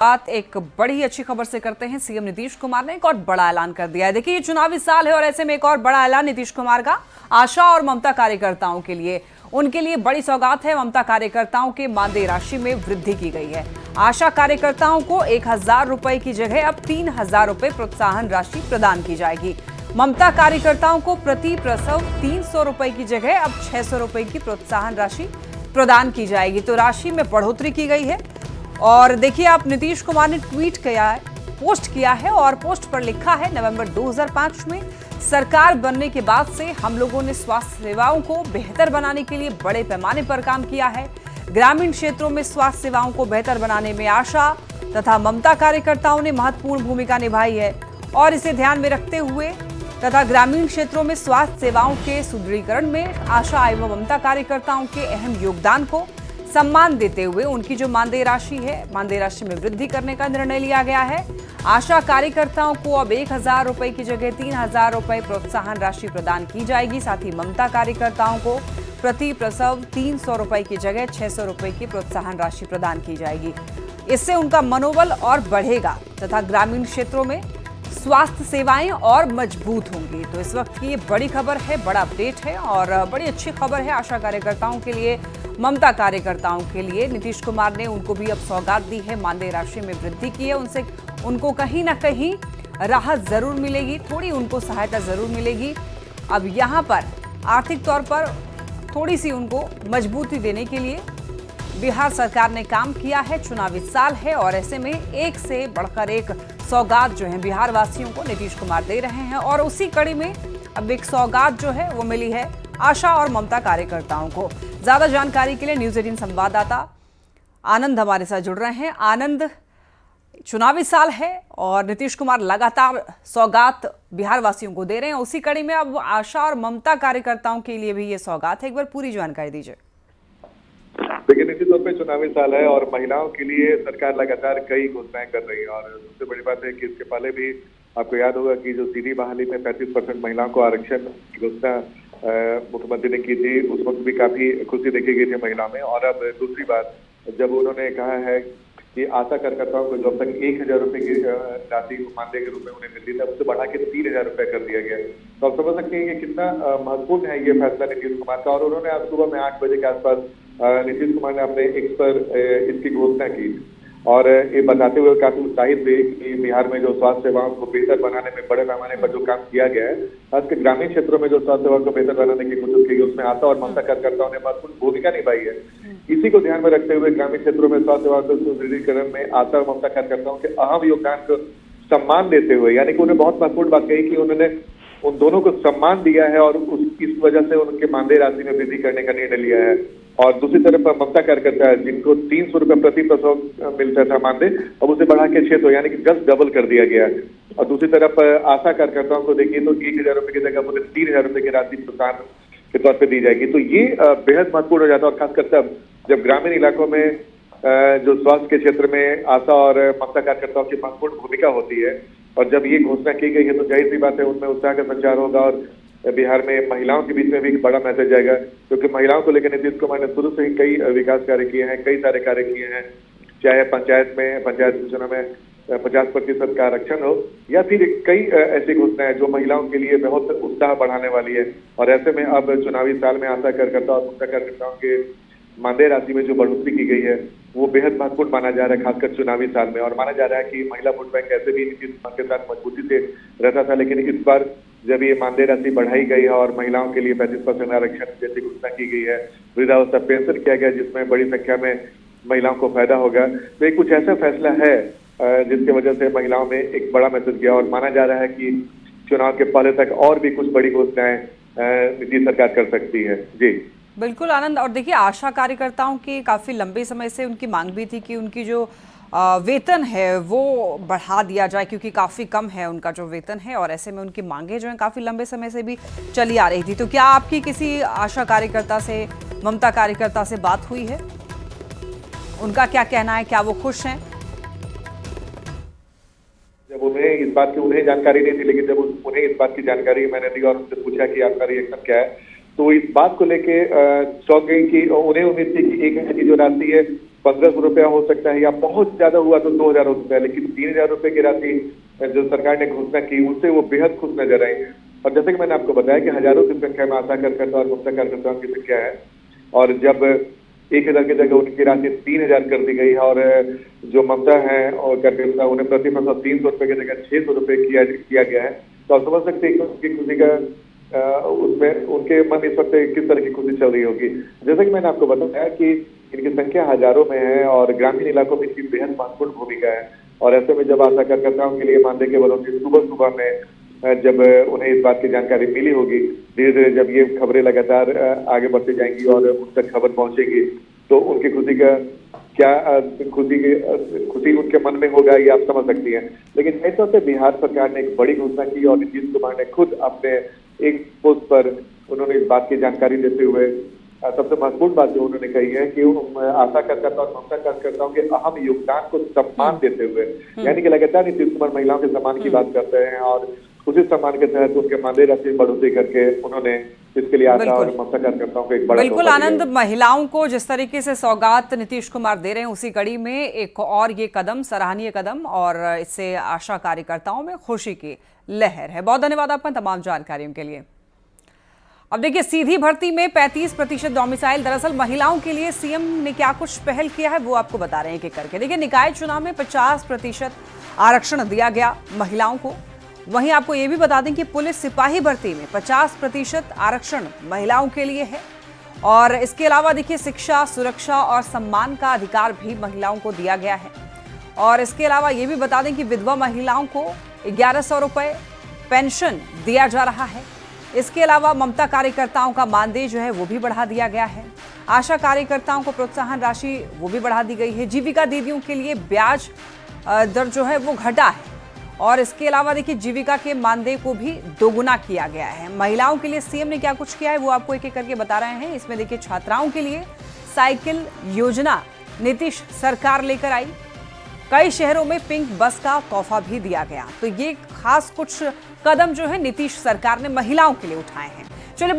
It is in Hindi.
बात एक बड़ी अच्छी खबर से करते हैं। सीएम नीतीश कुमार ने एक और बड़ा ऐलान कर दिया है। देखिए, ये चुनावी साल है और ऐसे में एक और बड़ा ऐलान नीतीश कुमार का आशा और ममता कार्यकर्ताओं के लिए। उनके लिए बड़ी सौगात है। ममता कार्यकर्ताओं के मानदेय राशि में वृद्धि की गई है। आशा कार्यकर्ताओं को 1,000 रुपए की जगह अब 3,000 रुपए प्रोत्साहन राशि प्रदान की जाएगी। ममता कार्यकर्ताओं को प्रति प्रसव 300 रुपए की जगह अब 600 रुपए की प्रोत्साहन राशि प्रदान की जाएगी। तो राशि में बढ़ोतरी की गई है। और देखिए, आप नीतीश कुमार ने ट्वीट किया है, पोस्ट किया है और पोस्ट पर लिखा है, नवंबर 2005 में सरकार बनने के बाद से हम लोगों ने स्वास्थ्य सेवाओं को बेहतर बनाने के लिए बड़े पैमाने पर काम किया है। ग्रामीण क्षेत्रों में स्वास्थ्य सेवाओं को बेहतर बनाने में आशा तथा ममता कार्यकर्ताओं ने महत्वपूर्ण भूमिका निभाई है और इसे ध्यान में रखते हुए तथा ग्रामीण क्षेत्रों में स्वास्थ्य सेवाओं के सुदृढ़ीकरण में आशा एवं ममता कार्यकर्ताओं के अहम योगदान को सम्मान देते हुए उनकी जो मानदेय राशि है, मानदेय राशि में वृद्धि करने का निर्णय लिया गया है। आशा कार्यकर्ताओं को अब 1,000 रुपए की जगह 3,000 रुपए प्रोत्साहन राशि प्रदान की जाएगी। साथ ही ममता कार्यकर्ताओं को प्रति प्रसव 300 रुपए की जगह 600 रुपए की प्रोत्साहन राशि प्रदान की जाएगी। इससे उनका मनोबल और बढ़ेगा तथा ग्रामीण क्षेत्रों में स्वास्थ्य सेवाएं और मजबूत होंगी। तो इस वक्त की ये बड़ी खबर है, बड़ा अपडेट है और बड़ी अच्छी खबर है आशा कार्यकर्ताओं के लिए, ममता कार्यकर्ताओं के लिए। नीतीश कुमार ने उनको भी अब सौगात दी है, मानदेय राशि में वृद्धि की है। उनको कहीं ना कहीं राहत जरूर मिलेगी, थोड़ी उनको सहायता जरूर मिलेगी। अब यहाँ पर आर्थिक तौर पर थोड़ी सी उनको मजबूती देने के लिए बिहार सरकार ने काम किया है। चुनावी साल है और ऐसे में एक से बढ़कर एक सौगात जो है बिहार वासियों को नीतीश कुमार दे रहे हैं और उसी कड़ी में अब एक सौगात जो है वो मिली है आशा और ममता कार्यकर्ताओं को। ज्यादा जानकारी के लिए न्यूज़ 18 संवाददाता आनंद हमारे साथ जुड़ रहे हैं। आनंद, चुनावी साल है और नीतीश कुमार लगातार सौगात बिहार वासियों को दे रहे हैं, उसी कड़ी में अब आशा और ममता कार्यकर्ताओं के लिए भी ये सौगात है। एक बार पूरी जानकारी दीजिए। देखिए, निश्चित तौर पे चुनावी साल है और महिलाओं के लिए सरकार लगातार कई घोषणाएं कर रही है और सबसे बड़ी बात है कि इसके पहले भी आपको याद होगा कि जो सीधी बहाली में 35% महिलाओं को आरक्षण की घोषणा मुख्यमंत्री ने की थी, उस वक्त भी काफी खुशी देखी गई थी महिलाओं में। और अब दूसरी बात, जब उन्होंने कहा है कि आशा कार्यकर्ताओं को जो अब तक 1,000 रुपए की राशि मानदेय के रूप में उन्हें मिलती था, उससे बढ़ा के 3,000 रुपए कर दिया गया। तो आप समझ सकते हैं कि कितना महत्वपूर्ण है ये फैसला नीतीश कुमार का। और उन्होंने आज सुबह में 8 बजे के आसपास नीतीश कुमार ने अपने एक्स पर इसकी घोषणा की और ये बताते हुए काफी उत्साहित हुए कि बिहार में जो स्वास्थ्य सेवाओं को बेहतर बनाने में बड़े पैमाने पर जो काम किया गया है, खासकर ग्रामीण क्षेत्रों में जो स्वास्थ्य सेवाओं को बेहतर बनाने की कोशिश की गई, उसमें आशा और ममता कार्यकर्ताओं ने महत्वपूर्ण भूमिका निभाई है। इसी को ध्यान में रखते हुए ग्रामीण क्षेत्रों में स्वास्थ्य सेवाओं के सुदृढ़ीकरण में आशा और ममता कार्यकर्ताओं के अहम योगदान को सम्मान देते हुए, यानी कि उन्हें बहुत महत्वपूर्ण बात कही कि उन्होंने उन दोनों को सम्मान दिया है और इस वजह से उनके मानदेय राशि में वृद्धि करने का निर्णय लिया है। और दूसरी तरफ ममता कार्यकर्ता जिनको 300 रुपए प्रति प्रसव मिलता था मानदेय, अब उसे बढ़ा के 600 यानी कि 10 डबल कर दिया गया है। और दूसरी तरफ आशा कार्यकर्ताओं को देखिए तो 1,000 रुपए की जगह उन्हें 3,000 रुपए की राशि प्रोत्साहन के तौर पर दी जाएगी। तो ये बेहद महत्वपूर्ण हो जाता है और खासकर तब जब ग्रामीण इलाकों में जो स्वास्थ्य के क्षेत्र में आशा और ममता कार्यकर्ताओं की महत्वपूर्ण भूमिका होती है और जब ये घोषणा की गई है तो जाहिर सी बात है उनमें उत्साह का संचार होगा और बिहार में महिलाओं के बीच में भी एक बड़ा मैसेज जाएगा, क्योंकि महिलाओं को लेकर नीतीश कुमार ने शुरू से ही कई विकास कार्य किए हैं, कई सारे कार्य किए हैं, चाहे पंचायत सूचना में 50% का आरक्षण हो या फिर कई ऐसी घोषणाएं जो महिलाओं के लिए बहुत उत्साह बढ़ाने वाली है। और ऐसे में अब चुनावी साल में आशा कार्यकर्ता और ममता कार्यकर्ताओं के मानदेय राशि में जो बढ़ोतरी की गई है वो बेहद महत्वपूर्ण माना जा रहा है, खासकर चुनावी साल में। और माना जा रहा है कि महिला वोट बैंक ऐसे भी नीतीश कुमार के साथ मजबूती से रहता था, लेकिन इस बार जब ये मानदेय राशि बढ़ाई गई है और महिलाओं के लिए 35% आरक्षण जैसी घोषणा की गई है, वृद्धावस्था पेंशन किया गया जिसमें बड़ी संख्या में महिलाओं को फायदा होगा, तो ये कुछ ऐसा फैसला है जिसकी वजह से महिलाओं में एक बड़ा मैसेज गया। और माना जा रहा है कि चुनाव के पहले तक और भी कुछ बड़ी घोषणाएं नीतीश सरकार कर सकती है। जी बिल्कुल आनंद। और देखिए, आशा कार्यकर्ताओं की काफी लंबे समय से उनकी मांग भी थी कि उनकी जो वेतन है वो बढ़ा दिया जाए, क्योंकि काफी कम है उनका जो वेतन है और ऐसे में उनकी मांगे जो है काफी लंबे समय से भी चली आ रही थी। तो क्या आपकी किसी आशा कार्यकर्ता से, ममता कार्यकर्ता से बात हुई है? उनका क्या कहना है, क्या वो खुश हैं? जब उन्हें उन्हें जानकारी नहीं थी, लेकिन जब उन्हें इस बात की जानकारी मैंने दी और उनसे पूछा कि आपका रिएक्शन क्या है, तो इस बात को लेके चौंक गई कि उन्हें उम्मीद थी कि 1,000 की जो राशि है 1500 रुपया हो सकता है, या बहुत ज्यादा हुआ तो 2000 हो सकता है, लेकिन 3000 रुपए की राशि जो सरकार ने घोषणा की उससे वो बेहद खुश नजर आई। और जैसे कि मैंने आपको बताया कि हजारों की संख्या में आशा कार्यकर्ता और ममता कार्यकर्ताओं की संख्या है, और जब 1000 की जगह उनकी राशि 3000 कर दी गई है, और जो ममता है और कार्यकर्ता उन्हें प्रति माह 300 रुपए की जगह 600 रुपए किया गया है, तो आप समझ सकते हैं कि उनकी खुशी का उसमें उनके मन इस वक्त किस तरह की खुशी चल रही होगी। जैसे कि मैंने आपको बताया कि इनकी संख्या हजारों में है और ग्रामीण इलाकों में इनकी बेहद महत्वपूर्ण भूमिका है। और ऐसे में जब आशा कार्यकर्ताओं के लिए मानदेय के बलों की सुबह सुबह में जब उन्हें इस बात की जानकारी मिली होगी, धीरे धीरे जब ये खबरें लगातार आगे बढ़ती जाएंगी और उन तक खबर पहुंचेगी, तो उनकी खुशी का क्या खुशी उनके मन में होगा, ये आप समझ सकती हैं। लेकिन इस वक्त बिहार सरकार ने एक बड़ी घोषणा की और नीतीश कुमार ने खुद अपने एक पोस्ट पर उन्होंने इस बात की जानकारी देते हुए सबसे महत्वपूर्ण बात जो उन्होंने कही है कि आशा कार्यकर्ता और ममता कार्यकर्ताओं के अहम योगदान को सम्मान देते हुए, यानी कि लगातार नीतीश कुमार महिलाओं के सम्मान की बात करते हैं और उसी सम्मान के तहत उनके मानदेय राशि बढ़ोतरी करके उन्होंने इसके लिए आशा और ममता कार्यकर्ताओं को एक बड़ा बिल्कुल आनंद, महिलाओं को जिस तरीके से सौगात नीतीश कुमार दे रहे हैं उसी कड़ी में एक और ये कदम सराहनीय कदम, और इससे आशा कार्यकर्ताओं में खुशी की लहर है। बहुत धन्यवाद आपका तमाम जानकारियों के लिए। अब देखिए, सीधी भर्ती में 35% डोमिसाइल, दरअसल महिलाओं के लिए सीएम ने क्या कुछ पहल किया है वो आपको बता रहे हैं एक करके। देखिए, निकाय चुनाव में 50% आरक्षण दिया गया महिलाओं को। वहीं आपको ये भी बता दें कि पुलिस सिपाही भर्ती में 50% आरक्षण महिलाओं के लिए है। और इसके अलावा देखिए, शिक्षा, सुरक्षा और सम्मान का अधिकार भी महिलाओं को दिया गया है। और इसके अलावा ये भी बता दें कि विधवा महिलाओं को 1100 रुपये पेंशन दिया जा रहा है। इसके अलावा ममता कार्यकर्ताओं का मानदेय जो है वो भी बढ़ा दिया गया है। आशा कार्यकर्ताओं को प्रोत्साहन राशि वो भी बढ़ा दी गई है। जीविका दीदियों के लिए ब्याज दर जो है वो घटा है। और इसके अलावा देखिए, जीविका के मानदेय को भी दोगुना किया गया है। महिलाओं के लिए सीएम ने क्या कुछ किया है वो आपको एक एक करके बता रहे हैं। इसमें देखिए, छात्राओं के लिए साइकिल योजना नीतीश सरकार लेकर आई। कई शहरों में पिंक बस का तोहफा भी दिया गया। तो ये खास कुछ कदम जो है नीतीश सरकार ने महिलाओं के लिए उठाए हैं।